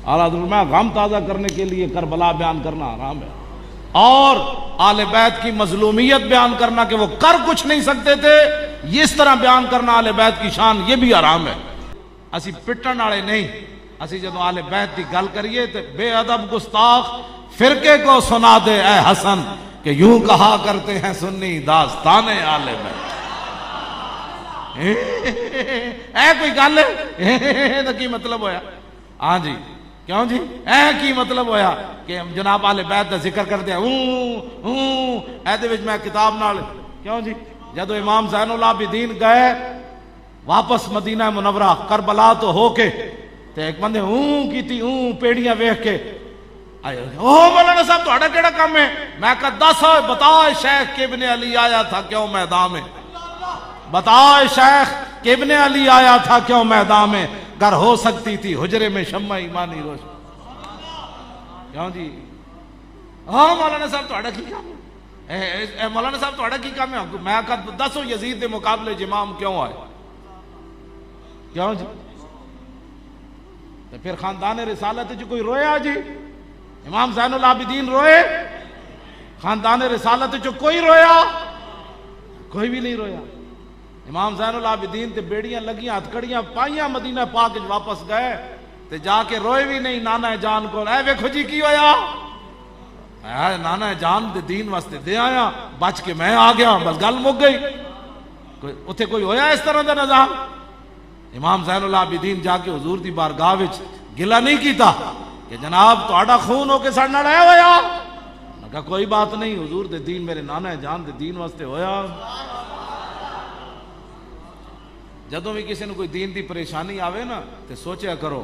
اعلیٰ حضرت میں غم تازہ کرنے کے لیے کربلا بیان کرنا حرام ہے، اور آل بیت کی مظلومیت بیان کرنا کہ وہ کر کچھ نہیں سکتے تھے، یہ اس طرح بیان کرنا آل بیت کی شان، یہ بھی حرام ہے۔ اسی پٹن والے نہیں، اسی جدو آل بیت کی گل کریے تو بے ادب گستاخ فرقے کو سنا دے اے حسن کہ یوں کہا کرتے ہیں سنی داستان آل بیت۔ اے کوئی گل ہے تو کی مطلب ہویا؟ ہاں جی کیوں جی اے کی مطلب ہویا کہ جناب آل بیت دا ذکر کرتے ہیں اے دے وچ میں کتاب نال کیوں جی جدو امام زین العابدین گئے واپس مدینہ منورہ کربلا تو ہو کے تے ایک بندے کیتی پیڑیاں ویکھ کے او مولانا صاحب تہاڈا کیڑا کام ہے؟ میں کہا دس بتا شیخ ابن علی آیا تھا کیوں میدان میں، بتا شیخ کہ ابن علی آیا تھا کیوں میدان میں، گر ہو سکتی تھی حجرے میں شمع ایمانی روشن۔ کیوں جی ہاں مولانا صاحب تہاڈا کی کام ہے؟ اے مولانا صاحب تہاڈا کی کام ہے؟ میں کہا دسو یزید دے مقابلے امام کیوں آئے؟ کیوں جی تو پھر خاندان رسالت جو کوئی رویا جی؟ امام زین العابدین روئے؟ خاندان رسالت جو کوئی رویا؟ کوئی بھی نہیں رویا۔ امام زین العابدین تے بیڑیاں لگیاں ہتھکڑیاں پائیاں مدینہ پاک واپس گئے تے جا کے روئے بھی نہیں نانا جان کو، اے ویکھو جی کی ہویا؟ اے نانا جان دے دین واسطے دے آیا بچ کے میں آ گیا، بس گل مک گئی۔ اتھے کوئی ہویا اس طرح دا نظام؟ امام زین العابدین جا کے حضور دی بارگاہ وچ گلہ نہیں کیتا کہ جناب تہاڈا خون ہو کے ساڈے نال اے ہویا؟ میں کہا کوئی بات نہیں، حضور دے دین میرے نانا جان دے دین واسطے ہویا۔ جدوں بھی کسی نے کوئی دین دی پریشانی آوے نا تے سوچیا کرو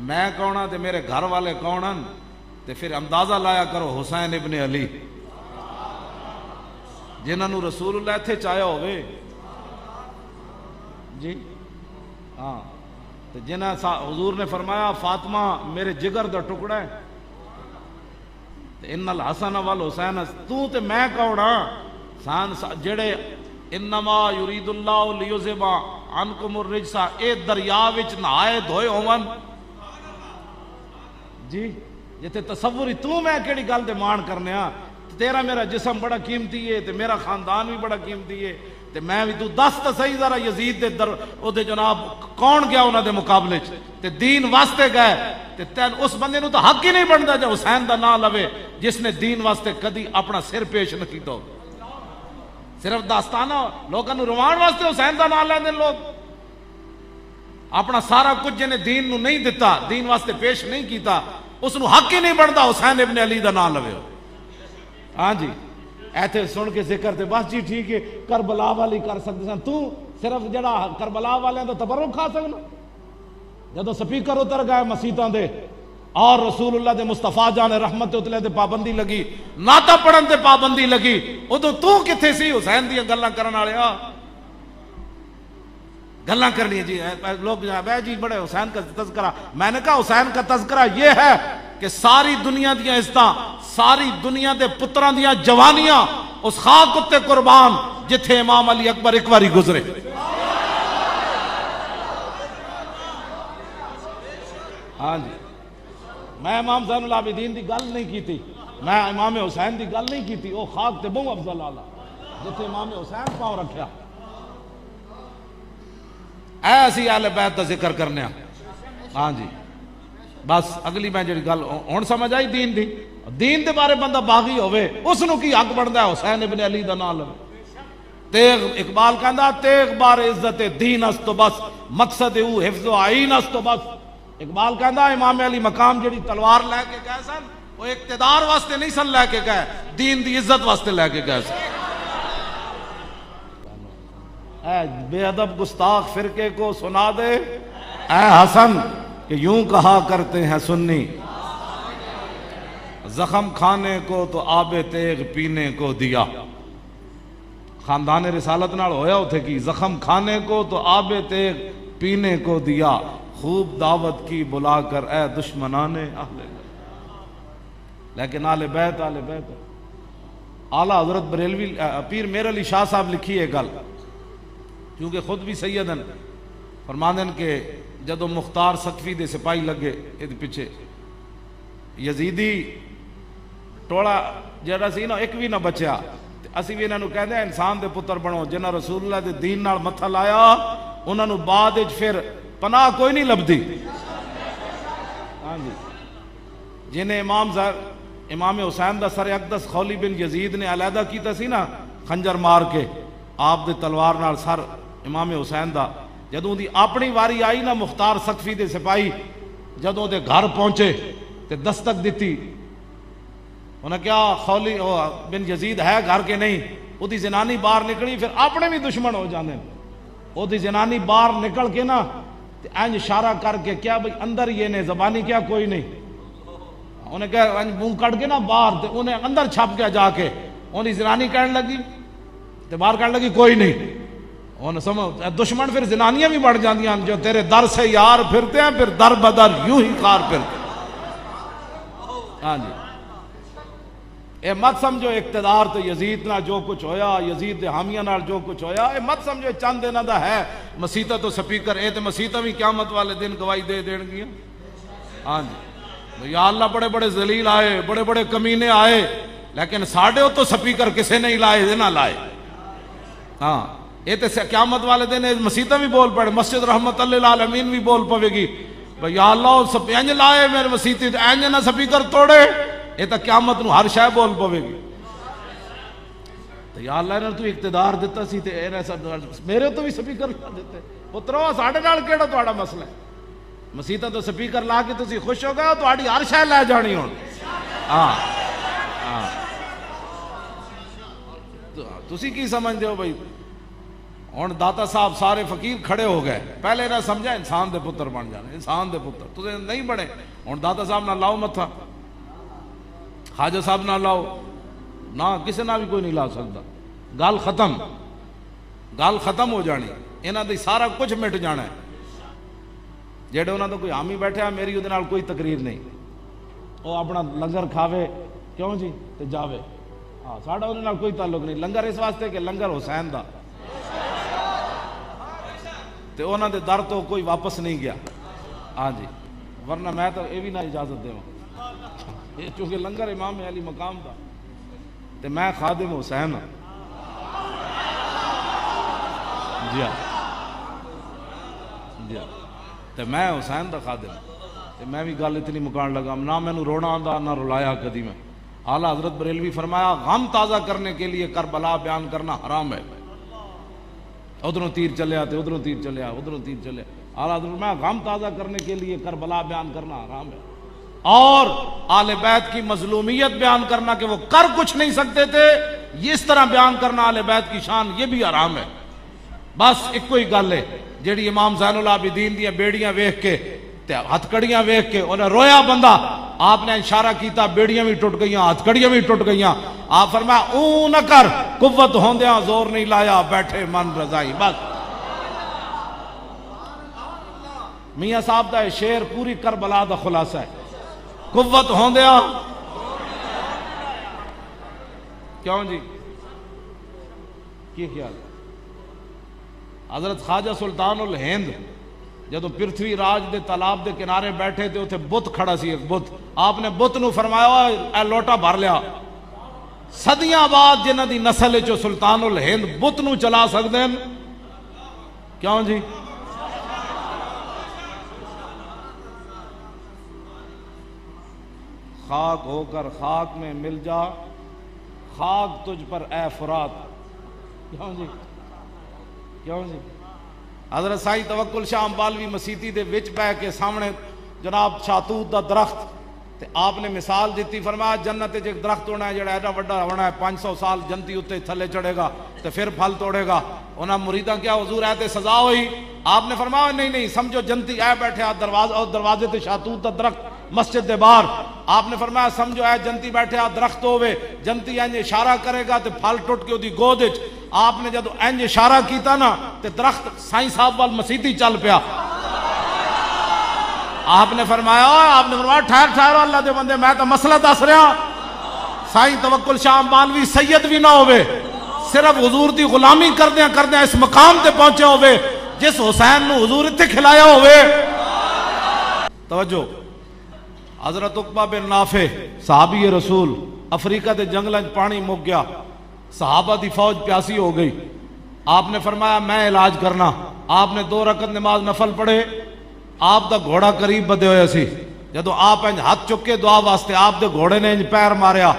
میں کون ہاں تے میرے گھر والے کون ہن، تے پھر اندازہ لایا کرو حسین ابن علی جنہاں نو رسول اللہ تھے چاہیا ہوئے جی ہاں، تے جنہاں حضور نے فرمایا فاطمہ میرے جگر دا ٹکڑا ہے، تے ان الحسن والحسین تو تے میں کون ہاں جڑے انما یرید اللہ لیذھب عنکم الرجس اے دریا وچ نہائے دھوئے ہون جی جتے تصور تو میں کیڑی گل دے مان کرنے ہاں، تیرا میرا جسم بڑا قیمتی ہے تے میرا خاندان بھی بڑا قیمتی ہے تے میں بھی تو دس تے صحیح ذرا یزید دے در او دے جناب کون گیا انہاں دے مقابلے چ تے دین واسطے گئے تے تین اس بندے نو تو حق ہی نہیں بندا جو حسین دا نام لوے جس نے دین واسطے کدی اپنا سر پیش نہ کیتا ہو، صرف داستانہ لوگوں نے روان واسطے حسین دا نام لیندے لوگ، اپنا سارا کچھ جنہیں دین نو نہیں دیتا دین واسطے پیش نہیں کیتا اس نو حق ہی نہیں بنتا حسین ابن علی دا نام لوے۔ ہاں جی ایتھے سن کے ذکر تے بس جی ٹھیک ہے کربلا والی کر سکتے سن، تو صرف جڑا کربلا والے دا تبرک کھا سکنا؟ جدو سپیکر اتر گئے مسیتاں دے اور رسول اللہ دے مصطفیٰ جان رحمت اتلے دے پابندی لگی، ناتا پڑھن دے پابندی لگی، ادو تو کتھے سی حسین دی گلاں کرن والے گلاں کرنی جی لوگ جی بڑے حسین کا تذکرہ، میں نے کہا حسین کا تذکرہ یہ ہے کہ ساری دنیا دیاں عزتاں ساری دنیا دے پتراں دیاں جوانیاں اس خاک اتے قربان جتھے امام علی اکبر ایک باری گزرے۔ ہاں جی میں امام زین العابدین دی گل نہیں کیتی، میں امام حسین دی گل نہیں کیتی، او خاک تے بہوں افضل آلہ جتھے امام حسین پاؤں رکھیا۔ ایسی اہل بیت دا ذکر کرنے ہاں جی بس اگلی میں جڑی گل ہن سمجھ آئی دین دی، دین دے بارے بندہ باغی ہوئے اس نو کی حق بندا ہے حسین ابن علی دا نام لے۔ تیغ اقبال کہندا تیغ بار عزت دین است تو بس مقصد او حفظ و عین است تو بس۔ اقبال کہندا امام علی مقام جڑی تلوار لے کے گئے سن وہ اقتدار واسطے نہیں سن لے کے گئے، دین دی عزت واسطے لے کے گئے سن۔ اے بے ادب گستاخ فرقے کو سنا دے اے حسن کہ یوں کہا کرتے ہیں سنی زخم کھانے کو تو آب تیغ پینے کو دیا۔ خاندان رسالت نال ہویا اتھے کی زخم کھانے کو تو آب تیغ پینے کو دیا، خوب دعوت کی بلا کر اے دشمنان اہل بیت۔ لیکن اہل بیت اعلیٰ حضرت بریلوی پیر میر علی شاہ صاحب لکھی ہے گل، کیونکہ خود بھی سیدن فرماندن کہ جدو مختار سقفی دے سپاہی لگے یہ پیچھے یزیدی ٹولا جڑا سی نا ایک بھی نہ بچیا، اسی بھی انہاں نو کہندے ہیں انسان دے پتر بنو، جنہاں رسول اللہ دے دین نال متھا لایا انہاں نو بعد وچ پھر پناہ کوئی نہیں لبدی۔ ہاں جی، جنہیں امام حسین دا سر اقدس خولی بن یزید نے علیحدہ کیتا سی نا خنجر مار کے آپ دے تلوار نال سر امام حسین دا، جدوں دی اپنی واری آئی نا مختار سقفی دے سپاہی جدوں دے گھر پہنچے تے دستک دیتی، انہیں کیا خولی بن یزید ہے گھر کے نہیں، وہ دی زنانی باہر نکلی، پھر اپنے بھی دشمن ہو جانے، وہ دی زنانی باہر نکل کے نا انج اشارہ کر کے کیا بھئی اندر یہ نے زبانی کیا کوئی نہیں، انہیں کہا منہ کٹ کے نا باہر، انہیں اندر چھپ گیا جا کے، انہیں زنانی کہنے لگی تے باہر کہنے لگی کوئی نہیں، انہیں سمجھ دشمن پھر زنانیاں بھی بڑھ جاندیاں، جو تیرے در سے یار پھرتے ہیں پھر در بدر یوں ہی خار پھرتے ہیں۔ ہاں جی، اے مت سمجھو اقتدار تو یزید نہ جو کچھ ہویا، یزید دے حامیاں نال جو کچھ ہویا، اے مت سمجھو چند دنوں دا ہے مسیتہ تو سپیکر، اے تے مسیتہ بھی قیامت والے دن گواہی دے دین گیا۔ ہاں جی، یا اللہ بڑے بڑے ذلیل آئے، بڑے بڑے کمینے آئے، لیکن ساڑھے ہو تو سپیکر کسے نہیں لائے دے نہ لائے۔ ہاں اے تے قیامت والے دن مسیتہ بھی بول پڑے، مسجد رحمت اللہ العالمین بھی بول پوے گی یا اللہ اینج لائے میرے مسیتی اینج نہ سپیکر توڑے، یہ تو قیامت نو ہر شے بول پوے گی۔ تو یا اللہ نے تو اقتدار دیتا سی تے ایسا میرے تو بھی سپیکر لا دیتے، پترو ساڑھے نال کیڑا تہاڈا مسئلہ ہے؟ مسیتاں تو سپیکر لا کے تسی خوش ہو گئے، تہاڈی ہر شے لے جانی ہن۔ ہاں ہاں تسی کی سمجھدے ہو بھائی؟ ہن داتا صاحب سارے فقیر کھڑے ہو گئے، پہلے نہ سمجھا انسان دے پتر بن جانے، انسان دے پتر تسے نہیں بنے، ہن داتا صاحب نہ لاؤ متھا، خواجہ صاحب نہ لاؤ، نہ کسی نہ بھی کوئی نہیں لا سکتا، گل ختم، گل ختم ہو جانی، انہاں دی سارا کچھ مٹ جانا ہے۔ جیڑے انہاں دا کوئی حامی بیٹھے ہیں میری اودے نال کوئی تقریر نہیں، وہ اپنا لنگر کھاوے کیوں جی تے جاوے، ہاں ساڈا اودے نال کوئی تعلق نہیں، لنگر اس واسطے کہ لنگر حسین دا تے انہاں دے در تو کوئی واپس نہیں گیا۔ ہاں جی، ورنہ میں تو یہ بھی نہ اجازت دیواں، چونکہ لنگر امام علی مقام دا تے میں خادم حسین ہاں۔ جی ہاں جی ہاں، تے میں حسین دا خادم تے میں بھی گل اتنی مکان لگا، نہ میں نو رونا آندا نہ رلایا کدی میں۔ اعلیٰ حضرت بریلوی فرمایا غم تازہ کرنے کے لیے کربلا بیان کرنا حرام ہے، ادھروں تیر چلیا تے ادھروں تیر چلیا، ادھروں تیر چلیا، اعلیٰ حضرت میں غم تازہ کرنے کے لیے کربلا بیان کرنا حرام ہے، اور آل بیت کی مظلومیت بیان کرنا کہ وہ کر کچھ نہیں سکتے تھے، یہ اس طرح بیان کرنا آل بیت کی شان، یہ بھی حرام ہے۔ بس ایک کوئی گل ہے جیڑی امام زین العابدین دیاں بیڑیاں ویکھ کے تے ہتھکڑیاں ویکھ کے انہیں رویا بندہ، آپ نے اشارہ کیتا بیڑیاں بھی ٹوٹ گئیاں، ہتھکڑیاں بھی ٹوٹ گئیاں، آپ فرمایا اون نہ کر، قوت ہوندیاں زور نہیں لایا، بیٹھے من رضائی۔ بس میاں صاحب دا شعر پوری کربلا دا خلاصہ ہے، قوت ہوندیاں کیوں جی کی خیال؟ حضرت خواجہ سلطان الہند جدو پرتھوی راج دے تالاب دے کنارے بیٹھے تھے، اتنے بت کھڑا سی ایک بت، آپ نے بت نو فرمایا اے لوٹا بھر لیا، صدیاں بعد جنہ دی نسل چو سلطان الہند بت نو چلا سکتے ہیں، کیوں جی؟ خاک ہو کر خاک میں مل جا، خاک تجھ پر اے فرات، کیوں جی کیوں جی؟ حضرت سائیں توکل شاہ امبالوی مسیتی دے وچ بہ کے سامنے جناب شاتوت دا درخت تے آپ نے مثال دیتی، فرمایا جنت وچ ایک درخت ہونا ہے جڑا ایڈا وڈا ہونا ہے، 500 سال جنتی اتنے تھلے چڑھے گا تے پھر پھل توڑے گا۔ انہاں مریداں کیا حضور ہے تے سزا ہوئی؟ آپ نے فرمایا نہیں نہیں، سمجھو جنتی اے بیٹھے آ دروازے تے شاتوت دا درخت مسجد دے باہر، آپ نے فرمایا سمجھو اے جنتی بیٹھے آ درخت ہوئے، جنتی انج اشارہ کرے گا تے پھل ٹوٹ کے اودی گود وچ، آپ نے جدو انج اشارہ کیتا نا تے درخت سائیں صاحب وال مسیتی چل پیا۔ آپ نے فرمایا ٹھہر ٹھہر اللہ دے بندے، میں تو مسئلہ دس رہا، سائیں توکل شاہ امبالوی سید بھی نہ ہوئے، صرف حضور دی غلامی کردیاں اس مقام تے پہنچے ہوئے جس حسین نو حضور اتنے کھلایا ہوئے۔ توجہ، حضرت عقبہ بن نافع صحابی رسول افریقہ دے جنگلاں پانی مک گیا، صحابہ دی فوج پیاسی ہو گئی، آپ نے فرمایا میں علاج کرنا، آپ نے 2 رکعت نماز نفل پڑھے، آپ دا گھوڑا قریب بدے ہوئے سی، جدو آپ انج ہاتھ چکے دعا واسطے آپ دے گھوڑے نے انج پیر ماریا،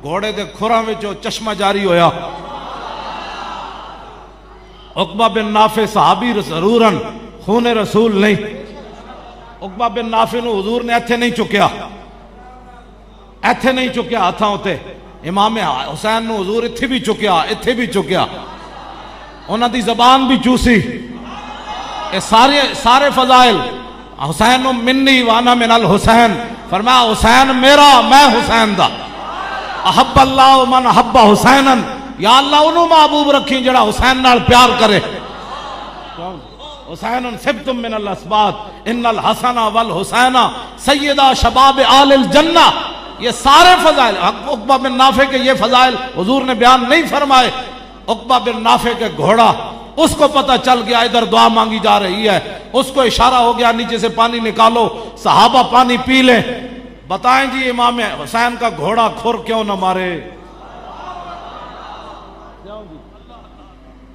گھوڑے دے کھراں وچوں چشمہ جاری ہویا۔ عقبہ بن نافع صحابی ضرورن خون رسول نہیں، عقبہ بن نافع نو حضور نے ایتھے نہیں چکیا، ایتھے نہیں چکیا ہاتھاں ہوتے، امام حسین نو حضور اتھے بھی چکیا، اتھے بھی چکیا، انہاں دی زبان بھی چوسی، اے سارے فضائل، حسین منی وانا من الحسین، فرمایا حسین میرا میں حسین دا، احب اللہ من احب حسینن، یا اللہ انہوں محبوب رکھیں جڑا حسین نال پیار کرے، حسین سبتم من الاسبات ان الحسن والحسین سیدہ شباب آل الجنہ، یہ سارے فضائل عقبہ بن نافع کے یہ فضائل حضور نے بیان نہیں فرمائے۔ عقبہ بن نافع کے گھوڑا اس کو پتہ چل گیا ادھر دعا مانگی جا رہی ہے، اس کو اشارہ ہو گیا نیچے سے پانی نکالو، صحابہ پانی پی لیں، بتائیں جی امام حسین کا گھوڑا کھر کیوں نہ مارے؟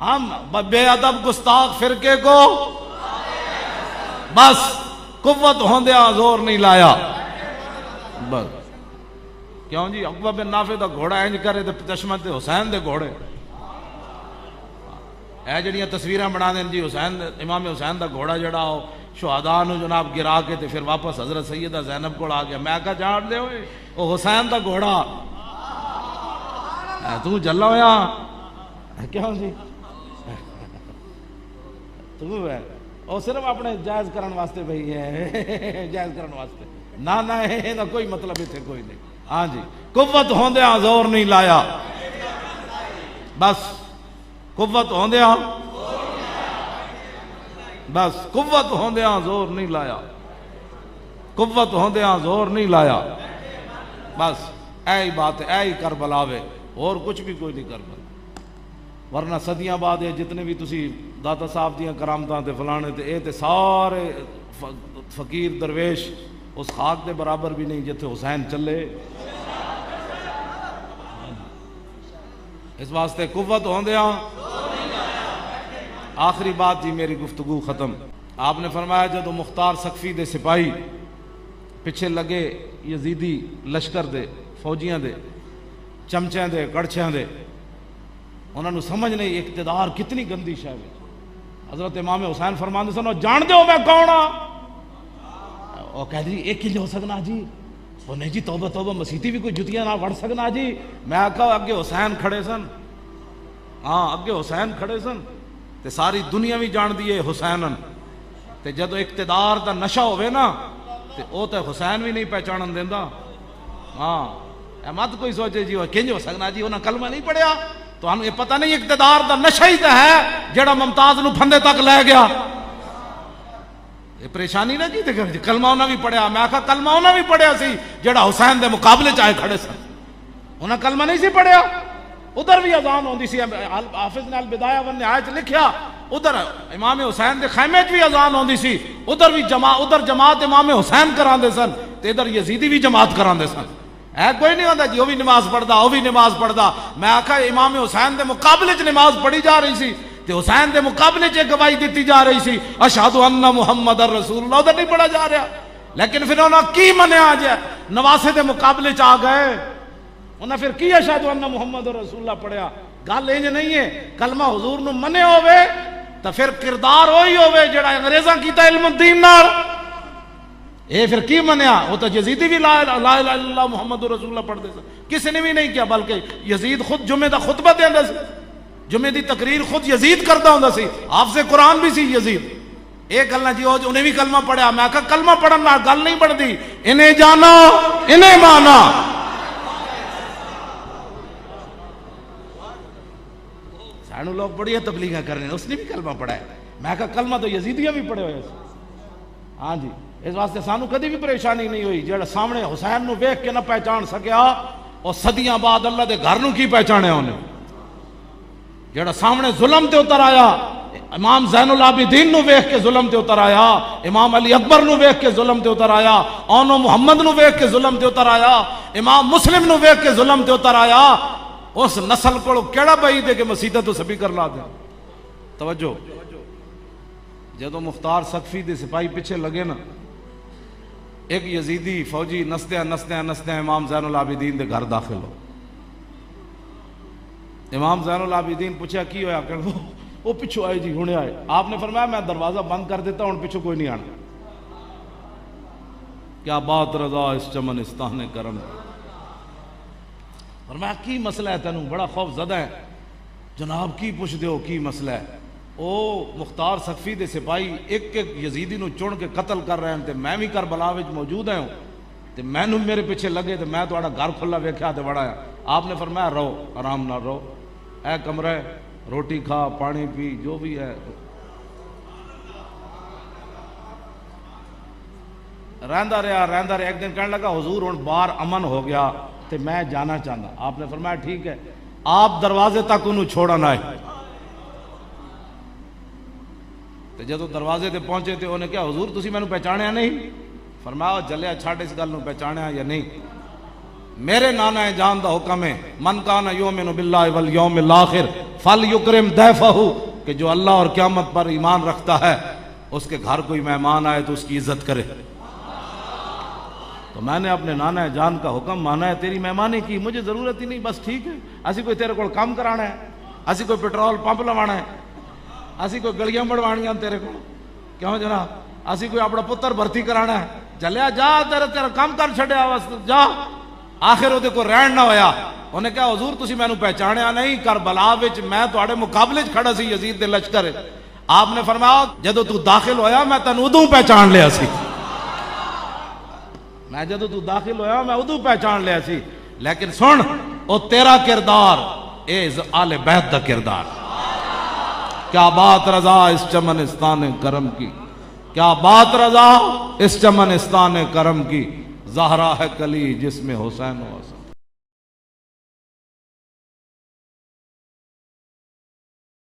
ہم بے ادب گستاخ فرقے کو بس قوت ہوندیا زور نہیں لایا، بس کیوں جی عقبہ بن نافع دا گھوڑا انج کرے تے چشمہ تے حسین دے گھوڑے، اے جڑیاں تصویراں بنا دیں جی حسین امام حسین دا گھوڑا جڑا ہو شہداء نو جناب گرا کے تے پھر واپس حضرت سیدہ زینب کو آ گیا، میں کہا جان دے ہوئے او حسین دا گھوڑا، تو جلا ہویا کیوں جی تو ہے او صرف اپنے جائز کرن واسطے بھئی ہے، جائز کرن واسطے، نہ ہے نا کوئی مطلب اتنے کوئی نہیں۔ ہاں جی قوت ہوندیا زور نہیں لایا، بس قوت ہوندیا، بس قوت ہوندیا زور نہیں لایا، قوت ہوندیا زور نہیں لایا، بس اے ہی بات ہے، اے ہی کربلا وے، اور کچھ بھی کوئی نہیں کربلا، ورنہ صدیاں بعد ہے جتنے بھی تسی داتا صاحب دیاں کرامتاں تے فلانے تے اے تے سارے فقیر درویش اس خاک دے برابر بھی نہیں جتھے حسین چلے، اس واسطے قوت ہوندیا۔ آخری بات جی میری گفتگو ختم، آپ نے فرمایا جدو مختار سقفی دے سپاہی پیچھے لگے یزیدی لشکر دے فوجیاں دے چمچیاں دے کڑچیاں دے، انہوں نے سمجھ نہیں اقتدار کتنی گندی شے ہے۔ حضرت امام حسین فرماندے سن جان دے ہو میں کون ہاں؟ وہ کہہ دی ایک کلے ہو سکنا جی، وہ نہیں جی توبہ توبہ مسیتی بھی کوئی جتیاں نہ وڑ سکنا جی، میں کہا اگے حسین کھڑے سن، ہاں اگے حسین کھڑے سن تے ساری دنیا بھی جان دیئے حسینن، تے جدو اقتدار دا نشہ ہوئے نا تے او تے حسین بھی نہیں پہچانن دیندا، ہاں اے مت کوئی سوچے جی وہ کنج ہو سکنا جی انہاں کلمہ نہیں پڑھیا، تو ہم یہ پتہ نہیں اقتدار دا نشہ ہی تے ہے جڑا ممتاز نو پھندے تک لے گیا، یہ پریشانی نہ کی تے کلمہ انہاں بھی پڑھیا، میں کہا کلمہ انہاں بھی پڑھیا سی جڑا حسین دے مقابلے چاہے کھڑے سن، انہاں کلمہ نہیں سی پڑھیا، ادھر بھی اذان ہوندی سی، حافظ نے البدایہ والنہایہ لکھیا ادھر امام حسین دے خیمے بھی اذان ہوندی سی، ادھر بھی جماعت امام حسین کراندے سن تے ادھر یزیدی بھی جماعت کراندے سن، ہے کوئی نہیں ہوتا جی وہ بھی نماز پڑھدا وہ بھی نماز پڑھدا، میں آکھا امام حسین دے مقابلے چ نماز پڑھی جا رہی سی تے حسین دے مقابلے چ گواہی دیتی جا رہی سی اشہد ان محمد رسول اللہ، ادھر نہیں پڑھا جا رہا، لیکن پھر انہوں نے کی منیا جائے نواسے دے مقابلے چ آ گئے، انہیں پھر کی اشہد ان محمد رسول اللہ پڑھیا، گل انج نہیں ہے، کلمہ حضور نو منے ہوئے تو پھر کردار وہی ہوئے جڑا انگریزاں کیتا علم الدین نال، اے پھر کی منیا، وہ تو یزیدی بھی لا الہ الا اللہ محمد رسول اللہ پڑھ دے سن، کسی نے بھی نہیں کیا، بلکہ یزید خود جمعہ دا خطبہ دیندا سی، جمعے دی تقریر خود یزید کردا ہوندا سی، حافظ قرآن بھی سی یزید، ایک گل نہ جی انہیں بھی کلمہ پڑھیا، میں کہا کلمہ پڑھن نال گل نہیں بڑھدی، انہیں جانا انہیں مانا، سانو لوگ بڑی تبلیغاں کر رہے ہیں، اس نے بھی کلمہ پڑھا ہے، میں کہا کلمہ تو یزیدیاں بھی پڑھے ہوئے، ہاں جی، اس واسطے سانو کدی بھی پریشانی نہیں ہوئی، جڑا سامنے حسین نو ویکھ کے نہ پہچان سکیا اور صدیاں بعد اللہ دے گھر نو کی پہچانے انہیں، جڑا سامنے ظلم تے اتر آیا امام زین العابدین نو ویکھ کے ظلم تے اتر آیا، امام علی اکبر نو ویکھ کے ظلم تے اتر آیا، اونو محمد نو ویکھ کے ظلم تے اتر آیا، امام مسلم نو ویکھ کے ظلم تے اتر آیا۔ اس نسل کو کیڑا بعید ہے کہ مسیطہ تو سپیکر لا دے۔ توجہ، جدو مختار سقفی دے سپاہی پیچھے لگے نا، ایک یزیدی فوجی نسدیاں نسدیاں نسدیاں امام زین العابدین دے گھر داخل ہو۔ امام زین العابدین پوچھا کی ہویا؟ کہ وہ پیچھو آئے جی، ہونے آئے۔ آپ نے فرمایا میں دروازہ بند کر دیتا ہوں، پیچھو کوئی نہیں آنا۔ کیا بات رضا اس چمن استانے کرم۔ فرمایا کی مسئلہ ہے تینوں؟ بڑا خوف زدہ ہے۔ جناب کی پوچھ دیو کی مسئلہ ہے؟ او مختار سقفی دے سپاہی ایک ایک یزیدی نو چن کے قتل کر رہے ہیں تے میں بھی کربلا وچ موجود ہوں تے مینوں میرے پیچھے لگے تے میں تہاڈا گھر کھلا ویکھیا تے بڑا ہے۔ آپ نے فرمایا رہو، آرام نہ رہو، اے کمرہ ہے، روٹی کھا، پانی پی، جو بھی ہے۔ رہندا رہا، ایک دن کہنے لگا حضور ہن باہر امن ہو گیا تے میں جانا چاہتا۔ آپ نے فرمایا ٹھیک ہے، آپ دروازے تک انہوں چھوڑنا ہے۔ تے جدو دروازے تے پہنچے تے انہیں کہا حضور تسی میں نو پہچانیا نہیں؟ فرمایا جلیا چھاڑ اس گل نو، پہچانیا یا نہیں؟ میرے نانا جان دا حکم ہے من کان یؤمن باللہ والیوم الاخر فلیکرم ضیفہ، کہ جو اللہ اور قیامت پر ایمان رکھتا ہے اس کے گھر کوئی مہمان آئے تو اس کی عزت کرے۔ تو میں نے اپنے نانا جان کا حکم مانا ہے، تیری مہمانی کی مجھے ضرورت ہی نہیں، بس ٹھیک ہے۔ اسی کوئی تیرے کو کام کرانا ہے، اسی کوئی پیٹرول پمپ لوانا ہے، اسی کوئی گلیاں بڑھوانیاں تیرے کو، کیوں جناب؟ اسی کوئی اپنا پتر بھرتی کرانا ہے، چلیا جا تیرا کام کر چھڑیا بس جا۔ آخر وہ کو رہن نہ ہویا، انہیں کہا حضور تسی میں نو پہچانیا نہیں، کربلا وچ میں تواڈے مقابلے چ کھڑا سی یزید دے لشکر۔ آپ نے فرمایا جدو تو داخل ہویا میں تینوں ادوں پہچان لیا سی، میں جدو تو داخل ہویا میں ادوں پہچان لیا سی، لیکن سن او تیرا کردار اے آل بیت دا کردار۔ کیا بات رضا اس چمنستان کرم کی، کیا بات رضا اس چمنستان کرم کی، زہرا ہے کلی جس میں حسین و حسن۔